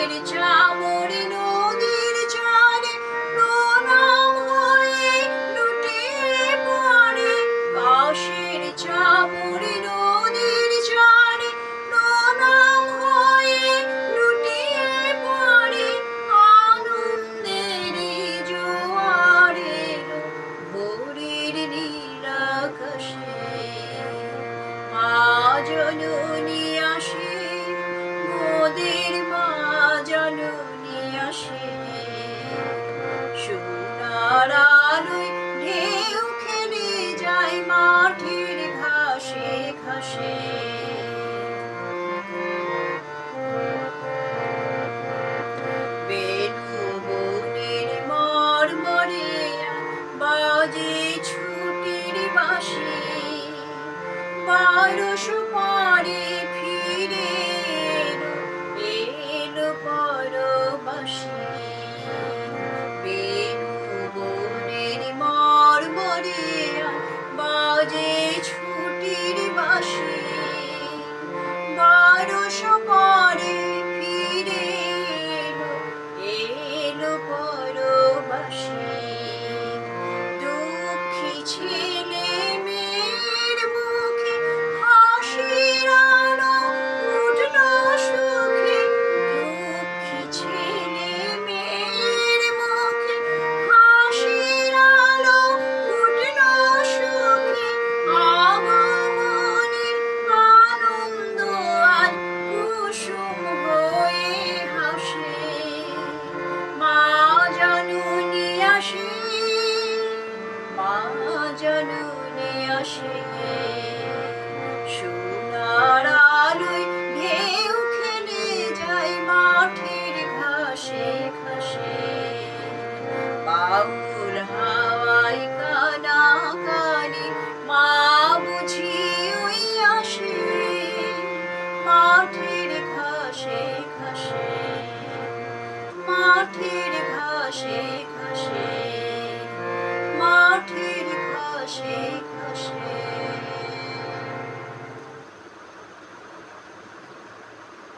বাঁশের চামড়ি নদীর চরে প্রণাম হয়ে লুটিয়ে পড়ে। বাঁশের চামড়ি নদীর চরে প্রণাম হয়ে লুটিয়ে পড়ে। আনন্দের জোয়ারে ভোরের নীল আকাশে মা জননী আসে, মোদের মা জননী আসে। সোনার আলোয় ঢেউ খেলে যায় মাঠের ঘাসে ঘাসে। বেনু বনের মর্মরে বাজে ছুটির বাঁশি। 1200 পরে ফিরে এলো পরবাসী। বেনু বনের মর্মরে বাজে ছুটির বাঁশি। 1200 পরে ফিরে এলো পরবাসী। দুঃখী ছেলে মেয়ের মুখে হাসির আলো উঠল সুখে। দুঃখী ছেলে মেয়ের মুখে হাসির আলো উঠল সুখে। আগমনের আনন্দ আজ কুসুম হয়ে হাসে। মা জননী আসে, মা জননী আসে। সোনার আলোয় ঢেউ খেলে যায় মাঠের ঘাসে ঘাসে। বাউল হাওয়ায় কানাকানি মা বুঝি ওই আসে। মাঠের ঘাসে ঘাসে, মাঠের ঘাসে ঘাসে।